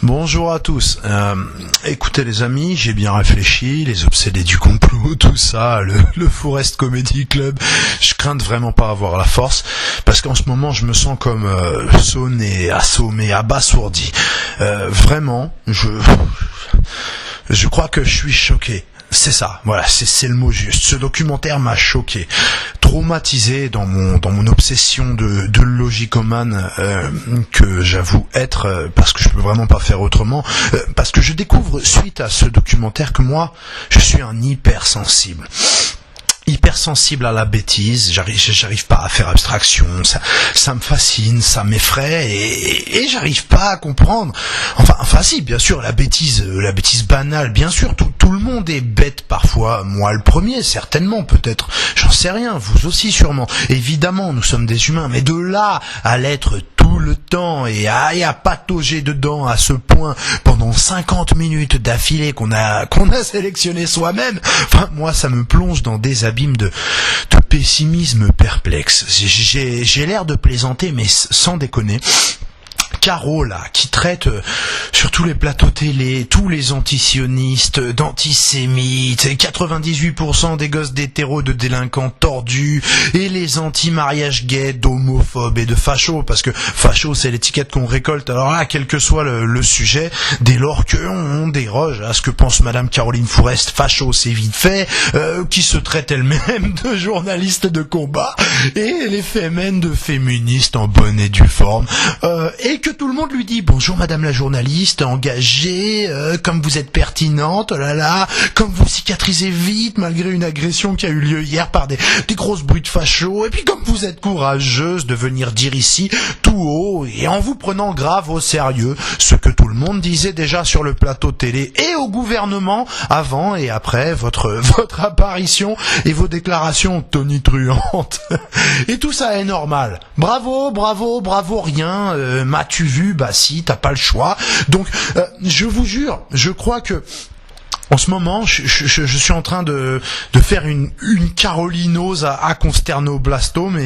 Bonjour à tous. Écoutez les amis, j'ai bien réfléchi, les obsédés du complot, tout ça, le Forest Comedy Club, je crains de vraiment pas avoir la force, parce qu'en ce moment je me sens comme sonné, assommé, abasourdi. Vraiment, je crois que je suis choqué. C'est ça, voilà, c'est le mot juste. Ce documentaire m'a choqué, traumatisé dans mon obsession de logicomane que j'avoue être, parce que je peux vraiment pas faire autrement, parce que je découvre suite à ce documentaire que moi, je suis un hypersensible à la bêtise, j'arrive pas à faire abstraction, ça me fascine, ça m'effraie et j'arrive pas à comprendre. Enfin si, bien sûr, la bêtise banale, bien sûr, tout le monde est bête parfois, moi le premier, certainement, peut-être, j'en sais rien, vous aussi sûrement. Évidemment, nous sommes des humains, mais de là à l'être tout le temps et à patauger dedans à ce point pendant 50 minutes d'affilée qu'on a sélectionné soi-même, enfin moi ça me plonge dans des abîmes de pessimisme perplexe. J'ai l'air de plaisanter, mais sans déconner. Caro là, qui traite sur tous les plateaux télé, tous les antisionistes, d'antisémites, 98% des gosses d'hétéros de délinquants tordus, et les anti-mariage gay, d'homophobes et de fachos, parce que facho c'est l'étiquette qu'on récolte, alors là, quel que soit le sujet, dès lors qu'on déroge à ce que pense Madame Caroline Fourest, facho c'est vite fait, qui se traite elle-même de journaliste de combat, et les fémènes de féministes en bonne et due forme, et que tout le monde lui dit bonjour madame la journaliste engagée, comme vous êtes pertinente, oh là là, comme vous cicatrisez vite malgré une agression qui a eu lieu hier par des grosses bruits de fachos, et puis comme vous êtes courageuse de venir dire ici tout haut et en vous prenant grave au sérieux ce que tout le monde disait déjà sur le plateau télé et au gouvernement avant et après votre apparition et vos déclarations tonitruantes. Et tout ça est normal. Bravo, rien, m'as-tu vu? Bah si, t'as pas le choix. Donc, je vous jure, je crois que en ce moment, je suis en train de faire une carolinose à consternoblastome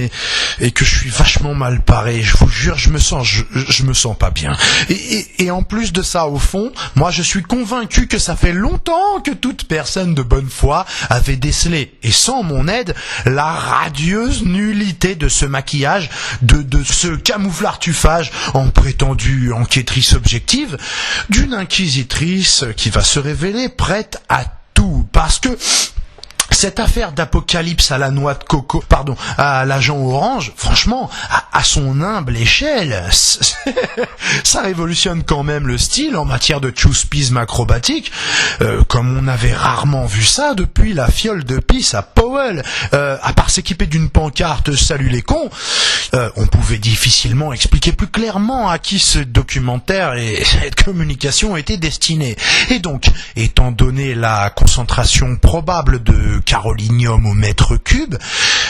et que je suis vachement mal paré. Je vous jure, je me sens pas bien. Et en plus de ça, au fond, moi je suis convaincu que ça fait longtemps que toute personne de bonne foi avait décelé, et sans mon aide, la radieuse nullité de ce maquillage, de ce camouflartufage en prétendue enquêtrice objective, d'une inquisitrice qui va se révéler prête à tout, parce que cette affaire d'apocalypse à la noix de coco, à l'agent orange, franchement, à son humble échelle, ça révolutionne quand même le style en matière de tchouspisme acrobatique, comme on avait rarement vu ça depuis la fiole de pisse à Powell. À part s'équiper d'une pancarte « Salut les cons », on pouvait difficilement expliquer plus clairement à qui ce documentaire et cette communication étaient destinés. Et donc, étant donné la concentration probable de carolinium au mètre cube,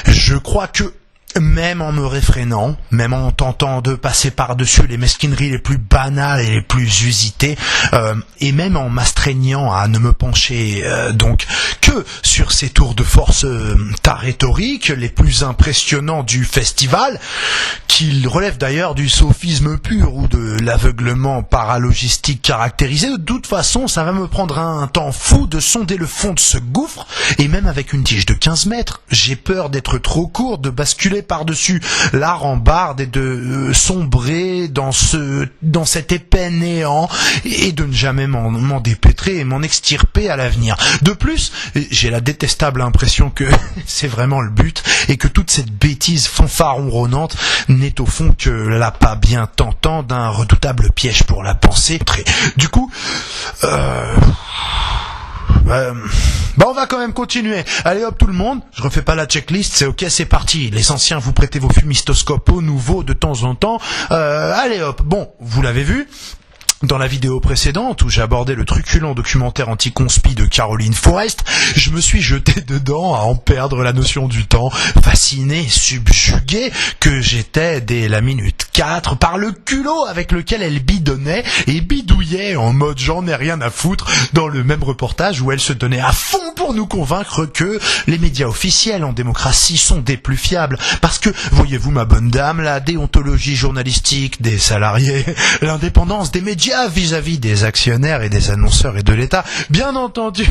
je crois que même en me réfrénant, même en tentant de passer par-dessus les mesquineries les plus banales et les plus usitées, et même en m'astreignant à ne me pencher donc que sur ces tours de force rhétoriques les plus impressionnants du festival, qu'ils relèvent d'ailleurs du sophisme pur ou de l'aveuglement paralogistique caractérisé. De toute façon, ça va me prendre un temps fou de sonder le fond de ce gouffre, et même avec une tige de 15 mètres, j'ai peur d'être trop court, de basculer par-dessus la rambarde et de sombrer dans cet épais néant et de ne jamais m'en dépêtrer et m'en extirper à l'avenir. De plus, j'ai la détestable impression que c'est vraiment le but et que toute cette bêtise fanfaronnante n'est au fond que l'appât bien tentant d'un redoutable piège pour la pensée. Du coup, on va quand même continuer. Allez hop tout le monde, je refais pas la checklist, c'est ok, c'est parti. Les anciens, vous prêtez vos fumistoscopes aux nouveaux de temps en temps. Allez hop, bon, vous l'avez vu dans la vidéo précédente où j'ai abordé le truculent documentaire anti-conspi de Caroline Fourest, je me suis jeté dedans à en perdre la notion du temps, fasciné, subjugué que j'étais dès la minute 4 par le culot avec lequel elle bidonnait et bidouillait en mode j'en ai rien à foutre dans le même reportage où elle se donnait à fond pour nous convaincre que les médias officiels en démocratie sont des plus fiables. Parce que, voyez-vous ma bonne dame, la déontologie journalistique des salariés, l'indépendance des médias vis-à-vis des actionnaires et des annonceurs et de l'État, bien entendu,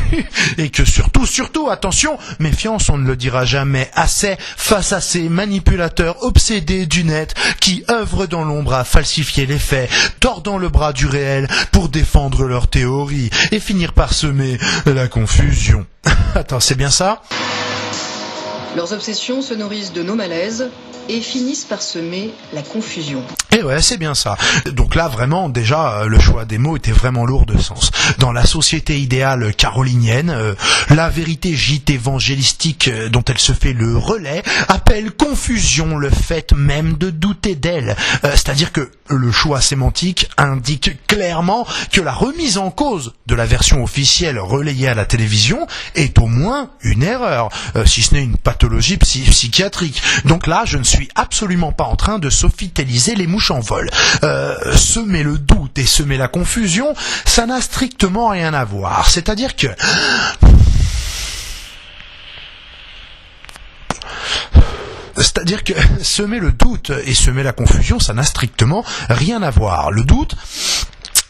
et que surtout, attention, méfiance, on ne le dira jamais assez, face à ces manipulateurs obsédés du net qui œuvrent dans l'ombre à falsifier les faits, tordant le bras du réel pour défendre leurs théories et finir par semer la confusion. Attends, c'est bien ça ? Leurs obsessions se nourrissent de nos malaises et finissent par semer la confusion. Et ouais, c'est bien ça. Donc là, vraiment, déjà, le choix des mots était vraiment lourd de sens. Dans la société idéale carolinienne, la vérité gîte évangélistique dont elle se fait le relais appelle confusion le fait même de douter d'elle. C'est-à-dire que le choix sémantique indique clairement que la remise en cause de la version officielle relayée à la télévision est au moins une erreur, si ce n'est une pathologie psychiatrique. Donc là, je ne suis absolument pas en train de sophitéliser les mouches en vol. Semer le doute et semer la confusion, ça n'a strictement rien à voir. C'est-à-dire que... semer le doute et semer la confusion, ça n'a strictement rien à voir. Le doute...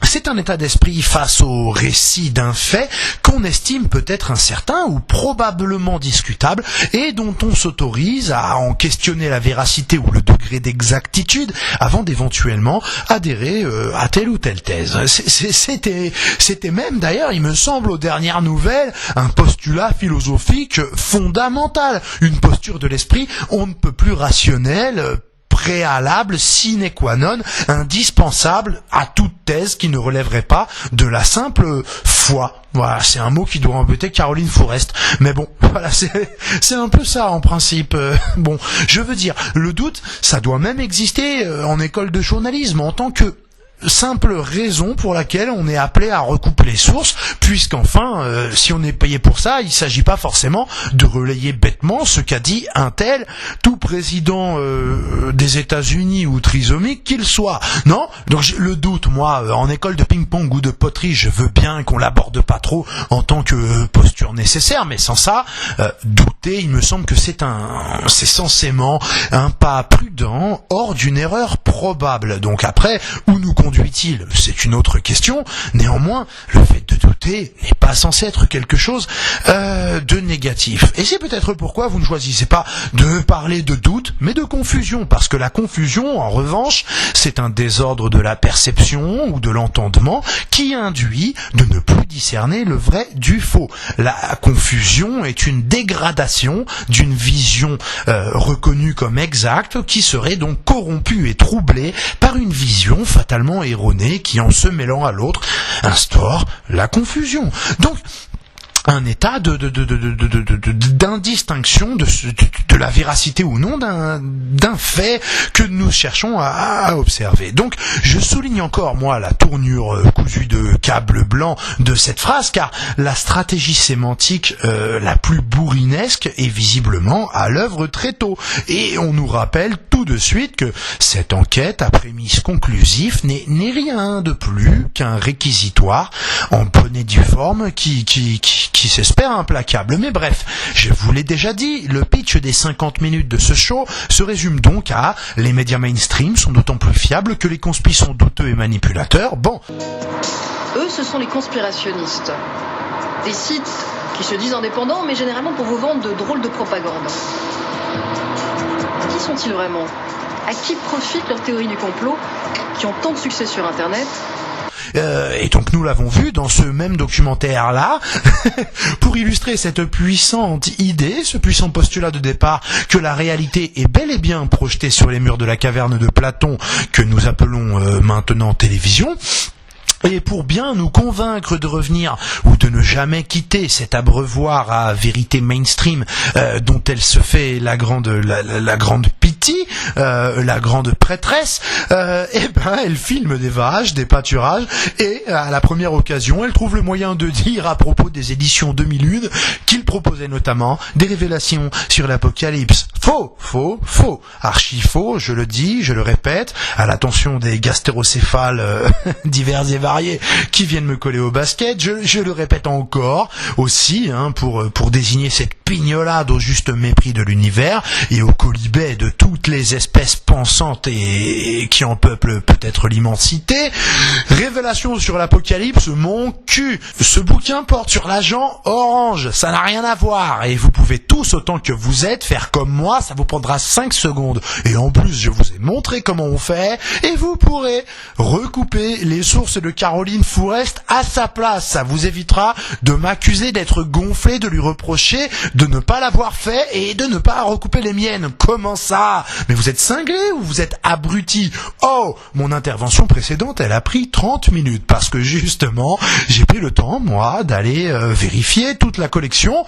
c'est un état d'esprit face au récit d'un fait qu'on estime peut-être incertain ou probablement discutable et dont on s'autorise à en questionner la véracité ou le degré d'exactitude avant d'éventuellement adhérer à telle ou telle thèse. C'était même d'ailleurs, il me semble, aux dernières nouvelles, un postulat philosophique fondamental, une posture de l'esprit on ne peut plus rationnelle, préalable, sine qua non, indispensable à toute thèse qui ne relèverait pas de la simple foi. Voilà, c'est un mot qui doit embêter Caroline Forest. Mais bon, voilà, c'est un peu ça en principe. Bon, je veux dire, le doute, ça doit même exister en école de journalisme en tant que simple raison pour laquelle on est appelé à recouper les sources, puisqu'enfin, si on est payé pour ça, il ne s'agit pas forcément de relayer bêtement ce qu'a dit un tel, tout président des États-Unis ou trisomique qu'il soit. Non, donc le doute, moi, en école de ping-pong ou de poterie, je veux bien qu'on l'aborde pas trop en tant que posture nécessaire, mais sans ça, douter, il me semble que c'est censément un pas prudent hors d'une erreur probable. Donc après, où nous conduit-il ? C'est une autre question. Néanmoins, le fait de douter n'est pas censé être quelque chose de négatif. Et c'est peut-être pourquoi vous ne choisissez pas de parler de doute, mais de confusion. Parce que la confusion, en revanche, c'est un désordre de la perception ou de l'entendement qui induit de ne plus discerner le vrai du faux. La confusion est une dégradation d'une vision reconnue comme exacte qui serait donc corrompue et troublée par une vision fatalement erronée qui, en se mêlant à l'autre, instaure la confusion. Donc, un état d'indistinction de la véracité ou non d'un fait que nous cherchons à observer. Donc, je souligne encore, moi, la tournure cousue de câble blanc de cette phrase, car la stratégie sémantique la plus bourrinesque est visiblement à l'œuvre très tôt. Et on nous rappelle tout de suite que cette enquête à prémices conclusifs n'est rien de plus qu'un réquisitoire en bonne et due forme qui s'espère implacable. Mais bref, je vous l'ai déjà dit, le pitch des 50 minutes de ce show se résume donc à « les médias mainstream sont d'autant plus fiables que les conspis sont douteux et manipulateurs ». Bon. Eux, ce sont les conspirationnistes. Des sites qui se disent indépendants, mais généralement pour vous vendre de drôles de propagande. Qui sont-ils vraiment ? À qui profitent leurs théories du complot qui ont tant de succès sur Internet ? Et donc nous l'avons vu dans ce même documentaire-là, pour illustrer cette puissante idée, ce puissant postulat de départ, que la réalité est bel et bien projetée sur les murs de la caverne de Platon, que nous appelons maintenant télévision. Et pour bien nous convaincre de revenir ou de ne jamais quitter cet abreuvoir à vérité mainstream dont elle se fait la grande pitié, la grande prêtresse, elle filme des vaches, des pâturages, et à la première occasion, elle trouve le moyen de dire à propos des éditions 2001 qu'il proposait notamment des révélations sur l'Apocalypse. Faux. Archi faux, je le dis, je le répète, à l'attention des gastérocéphales divers et variés qui viennent me coller au basket, je le répète encore aussi, pour désigner cette pignolade au juste mépris de l'univers et au colibet de toutes les espèces pensantes et qui en peuplent peut-être l'immensité. Révélation sur l'Apocalypse, mon cul. Ce bouquin porte sur l'agent orange, ça n'a rien à voir et vous pouvez tous, autant que vous êtes, faire comme moi, ça vous prendra 5 secondes. Et en plus, je vous ai montré comment on fait et vous pourrez recouper les sources de Caroline Fourest à sa place. Ça vous évitera de m'accuser d'être gonflé, de lui reprocher de ne pas l'avoir fait et de ne pas recouper les miennes. Comment ça? Mais vous êtes cinglé ou vous êtes abruti? Oh, mon intervention précédente, elle a pris 30 minutes parce que justement, j'ai pris le temps, moi, d'aller vérifier toute la collection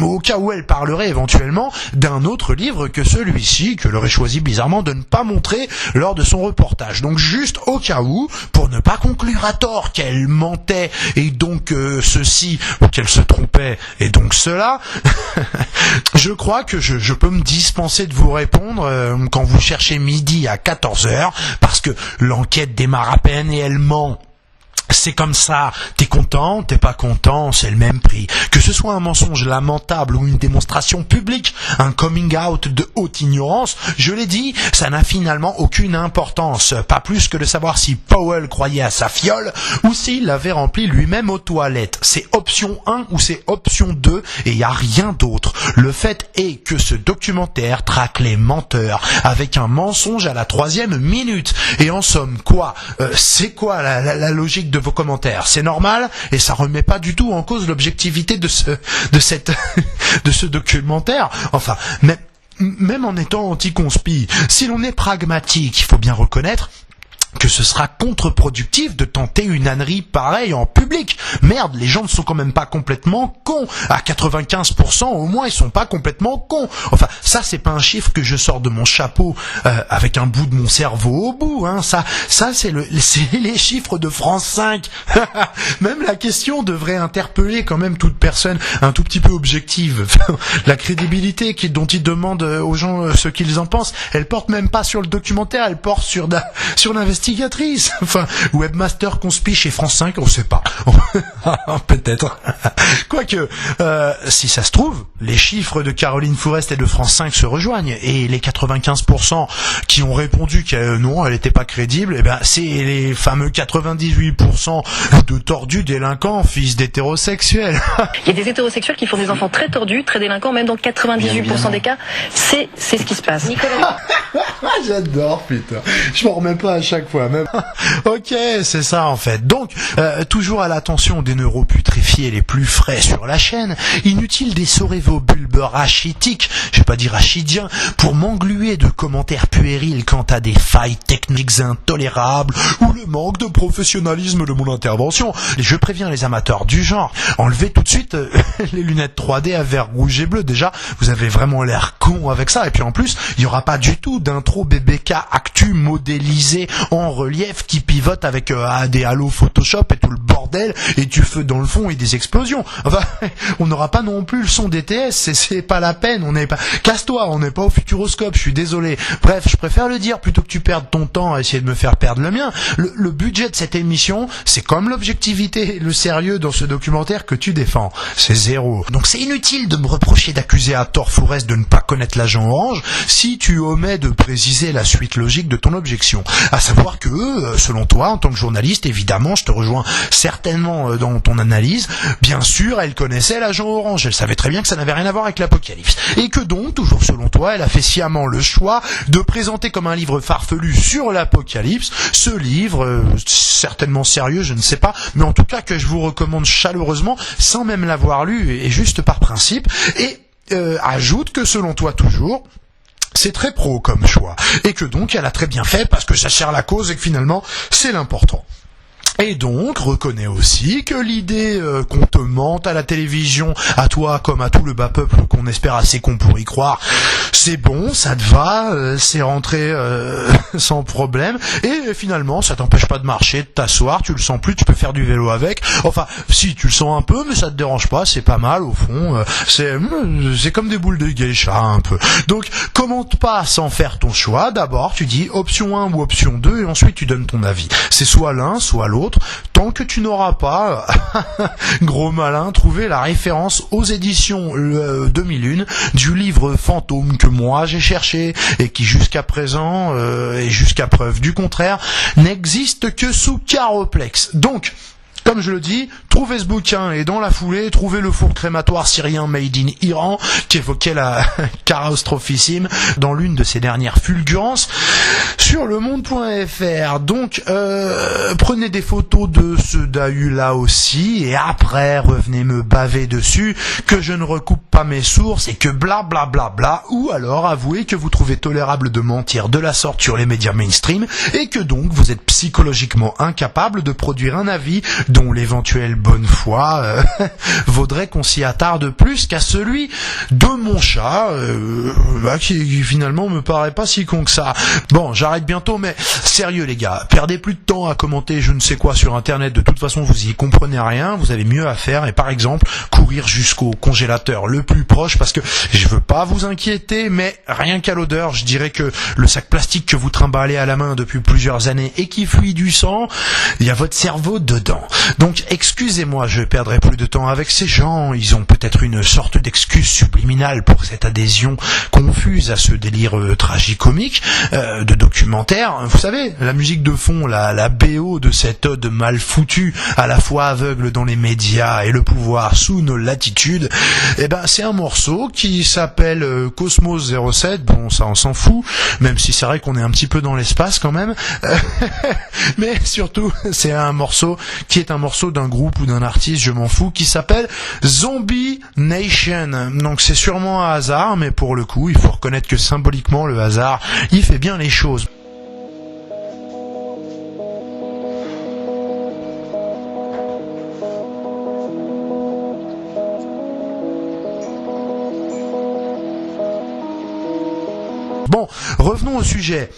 au cas où elle parlerait éventuellement d'un autre livre que celui-ci, que l'aurait choisi bizarrement de ne pas montrer lors de son reportage. Donc juste au cas où, pour ne pas conclure à tort qu'elle mentait et donc ceci, ou qu'elle se trompait et donc cela, je crois que je peux me dispenser de vous répondre quand vous cherchez midi à 14h, parce que l'enquête démarre à peine et elle ment. C'est comme ça, t'es content, t'es pas content, c'est le même prix. Que ce soit un mensonge lamentable ou une démonstration publique, un coming out de haute ignorance, je l'ai dit, ça n'a finalement aucune importance. Pas plus que de savoir si Powell croyait à sa fiole ou s'il l'avait rempli lui-même aux toilettes. C'est option 1 ou c'est option 2 et y a rien d'autre. Le fait est que ce documentaire traque les menteurs avec un mensonge à la 3e minute. Et en somme, quoi c'est quoi la logique de vos commentaires? C'est normal et ça remet pas du tout en cause l'objectivité de ce documentaire. Enfin, même en étant anti-conspi, si l'on est pragmatique, il faut bien reconnaître que ce sera contre-productif de tenter une ânerie pareille en public. Merde, les gens ne sont quand même pas complètement cons. À 95% au moins, ils sont pas complètement cons. Enfin, ça, c'est pas un chiffre que je sors de mon chapeau avec un bout de mon cerveau au bout. Ça, c'est les chiffres de France 5. Même la question devrait interpeller quand même toute personne un tout petit peu objective. La crédibilité dont ils demandent aux gens ce qu'ils en pensent, elle porte même pas sur le documentaire, elle porte sur l'investigatrice. Enfin, webmaster conspi chez France 5, on sait pas. Peut-être. Quoique, si ça se trouve, les chiffres de Caroline Fourest et de France 5 se rejoignent, et les 95% qui ont répondu que non, elle n'était pas crédible, c'est les fameux 98% de tordus délinquants, fils d'hétérosexuels. Il y a des hétérosexuels qui font des enfants très tordus, très délinquants, même dans 98% des cas, c'est ce qui se passe. Nicolas. J'adore, putain. Je m'en remets pas à chaque fois, même. Ok, c'est ça en fait. Donc, toujours à l'attention des neuroputréfiés les plus frais sur la chaîne, inutile d'essorer vos bulbes rachitiques, je vais pas dire rachidiens, pour m'engluer de commentaires puérils quant à des failles techniques intolérables ou le manque de professionnalisme de mon intervention. Je préviens les amateurs du genre, enlevez tout de suite les lunettes 3D à verre rouge et bleu. Déjà, vous avez vraiment l'air con avec ça. Et puis en plus, il y aura pas du tout d'intro BBK Actu modélisé en relief qui pivote avec des halos Photoshop et tout le bordel et du feu dans le fond et des explosions. Enfin, on n'aura pas non plus le son DTS, c'est pas la peine. On n'est pas, casse-toi, on n'est pas au Futuroscope. Je suis désolé. Bref, je préfère le dire plutôt que tu perdes ton temps à essayer de me faire perdre le mien. Le budget de cette émission, c'est comme l'objectivité et le sérieux dans ce documentaire que tu défends. C'est 0. Donc c'est inutile de me reprocher d'accuser à tort Fourest de ne pas connaître l'agent orange si tu omets de préciser la suite logique de ton objection. À savoir que, selon toi, en tant que journaliste, évidemment, je te rejoins certainement dans ton analyse, bien sûr, elle connaissait l'agent orange, elle savait très bien que ça n'avait rien à voir avec l'Apocalypse. Et que donc, toujours selon toi, elle a fait sciemment le choix de présenter comme un livre farfelu sur l'Apocalypse, ce livre, certainement sérieux, je ne sais pas, mais en tout cas que je vous recommande chaleureusement, sans même l'avoir lu, et juste par principe, et ajoute que selon toi toujours, c'est très pro comme choix, et que donc elle a très bien fait parce que ça sert la cause et que finalement c'est l'important. Et donc, reconnais aussi que l'idée qu'on te mente à la télévision, à toi comme à tout le bas peuple qu'on espère assez con pour y croire, c'est bon, ça te va, c'est rentré sans problème, et finalement ça t'empêche pas de marcher, de t'asseoir, tu le sens plus, tu peux faire du vélo avec, enfin si tu le sens un peu, mais ça te dérange pas, c'est pas mal au fond, c'est comme des boules de geisha un peu. Donc commente pas sans faire ton choix, d'abord tu dis option 1 ou option 2 et ensuite tu donnes ton avis. C'est soit l'un, soit l'autre, tant que tu n'auras pas, gros malin, trouvé la référence aux éditions 2001 du livre fantôme que moi j'ai cherché et qui jusqu'à présent, et jusqu'à preuve du contraire, n'existe que sous Caroplex. Donc, comme je le dis, trouvez ce bouquin et dans la foulée, trouvez le four crématoire syrien made in Iran qui évoquait la catastrophissime dans l'une de ses dernières fulgurances sur lemonde.fr. Donc, prenez des photos de ce Dahu-là aussi et après, revenez me baver dessus que je ne recoupe pas mes sources et que blablabla, ou alors avouez que vous trouvez tolérable de mentir de la sorte sur les médias mainstream et que donc vous êtes psychologiquement incapable de produire un avis dont l'éventuelle bonne foi vaudrait qu'on s'y attarde plus qu'à celui de mon chat, qui finalement me paraît pas si con que ça. Bon, j'arrête bientôt, mais sérieux les gars, perdez plus de temps à commenter je ne sais quoi sur internet, de toute façon vous y comprenez rien, vous avez mieux à faire, et par exemple, courir jusqu'au congélateur le plus proche, parce que je veux pas vous inquiéter, mais rien qu'à l'odeur, je dirais que le sac plastique que vous trimballez à la main depuis plusieurs années et qui fuit du sang, il y a votre cerveau dedans. Donc excusez-moi, je perdrai plus de temps avec ces gens, ils ont peut-être une sorte d'excuse subliminale pour cette adhésion confuse à ce délire tragicomique de documentaire. Vous savez, la musique de fond, la BO de cette ode mal foutue, à la fois aveugle dans les médias et le pouvoir sous nos latitudes, c'est un morceau qui s'appelle Cosmos 07, bon ça on s'en fout, même si c'est vrai qu'on est un petit peu dans l'espace quand même, mais surtout c'est un morceau qui est un morceau d'un groupe ou d'un artiste, je m'en fous, qui s'appelle Zombie Nation. Donc c'est sûrement un hasard, mais pour le coup, il faut reconnaître que symboliquement, le hasard, il fait bien les choses. Bon, revenons au sujet.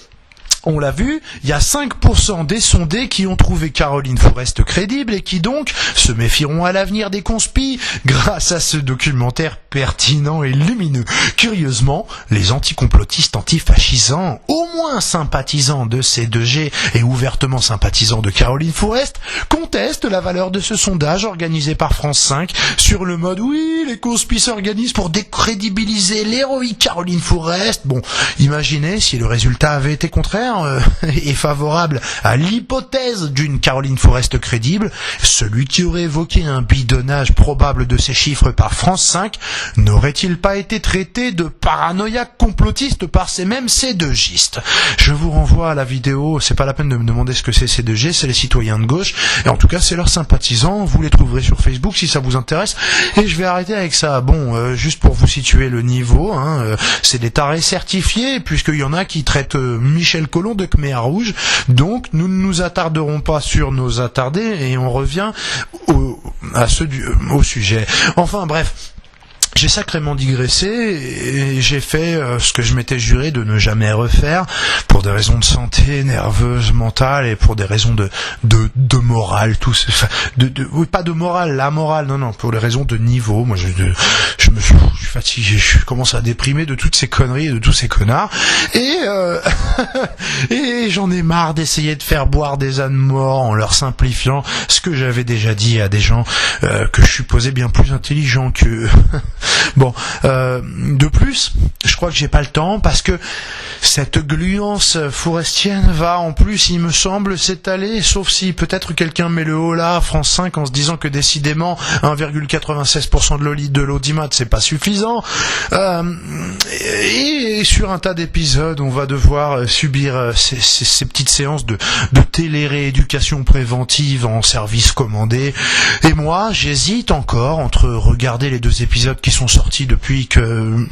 On l'a vu, il y a 5% des sondés qui ont trouvé Caroline Fourest crédible et qui donc se méfieront à l'avenir des conspis grâce à ce documentaire pertinent et lumineux. Curieusement, les anticomplotistes antifascisants, au moins sympathisants de C2G et ouvertement sympathisants de Caroline Fourest, contestent la valeur de ce sondage organisé par France 5 sur le mode « Oui, les conspis s'organisent pour décrédibiliser l'héroïque Caroline Fourest ». Bon, imaginez si le résultat avait été contraire et favorable à l'hypothèse d'une Caroline Fourest crédible, celui qui aurait évoqué un bidonnage probable de ces chiffres par France 5 n'aurait-il pas été traité de paranoïaque complotiste par ces mêmes C2Gistes? Je vous renvoie à la vidéo, c'est pas la peine de me demander ce que c'est C2G, c'est les citoyens de gauche, et en tout cas c'est leurs sympathisants, vous les trouverez sur Facebook si ça vous intéresse, et je vais arrêter avec ça. Bon, juste pour vous situer le niveau, c'est des tarés certifiés, puisqu'il y en a qui traitent Michel Collomb de Khmer rouge, donc nous ne nous attarderons pas sur nos attardés, et on revient au sujet. Enfin bref, j'ai sacrément digressé et j'ai fait ce que je m'étais juré de ne jamais refaire pour des raisons de santé nerveuse, mentale et pour des raisons de morale, oui, pas de morale, la morale, non, pour des raisons de niveau. Moi, je suis fatigué, je commence à déprimer de toutes ces conneries et de tous ces connards et j'en ai marre d'essayer de faire boire des ânes morts en leur simplifiant ce que j'avais déjà dit à des gens que je supposais bien plus intelligents que bon, de plus, je crois que j'ai pas le temps parce que cette gluance forestienne va en plus, il me semble, s'étaler, sauf si peut-être quelqu'un met le haut là, France 5, en se disant que décidément 1,96% de l'audimat c'est pas suffisant, et sur un tas d'épisodes on va devoir subir ces petites séances de télé-rééducation préventive en service commandé, et moi j'hésite encore entre regarder les 2 épisodes qui sont sortis depuis que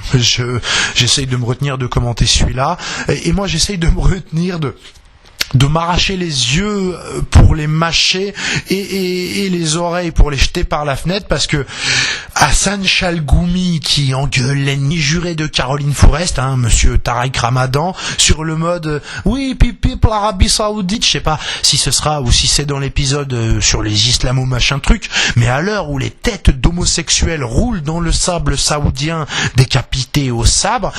j'essaye de me retenir de commenter celui-là, et moi j'essaye de me retenir de m'arracher les yeux pour les mâcher et les oreilles pour les jeter par la fenêtre, parce que Hassan Chalgoumi, qui engueule l'ennemi juré de Caroline Fourest, monsieur Tariq Ramadan, sur le mode oui, pipi pour l'Arabie Saoudite, je sais pas si ce sera ou si c'est dans l'épisode sur les islamo machin truc, mais à l'heure où les têtes d'homosexuels roulent dans le sable saoudien décapités au sabre,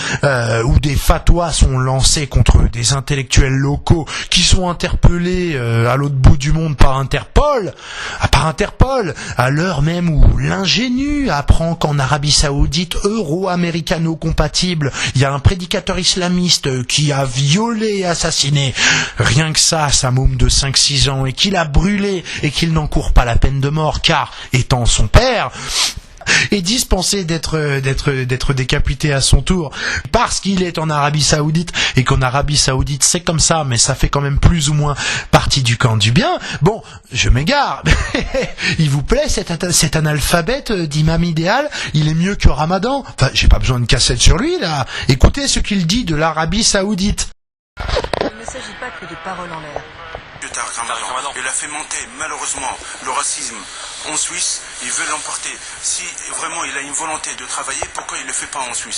où des fatwas sont lancés contre des intellectuels locaux qui sont interpellés à l'autre bout du monde par Interpol, à l'heure même où l'ingénu apprend qu'en Arabie Saoudite euro-américano-compatible, il y a un prédicateur islamiste qui a violé et assassiné rien que ça sa môme de 5-6 ans et qu'il a brûlé et qu'il n'encourt pas la peine de mort car, étant son père, est dispensé d'être décapité à son tour parce qu'il est en Arabie Saoudite et qu'en Arabie Saoudite c'est comme ça, mais ça fait quand même plus ou moins partie du camp du bien. Bon, je m'égare. Il vous plaît cet analphabète d'imam idéal? Il est mieux que Ramadan. Enfin, j'ai pas besoin de cassette sur lui là. Écoutez ce qu'il dit de l'Arabie Saoudite. Il ne s'agit pas que de paroles en l'air. Il a fait monter malheureusement le racisme en Suisse. Il veut l'emporter. Si vraiment il a une volonté de travailler, pourquoi il ne le fait pas en Suisse?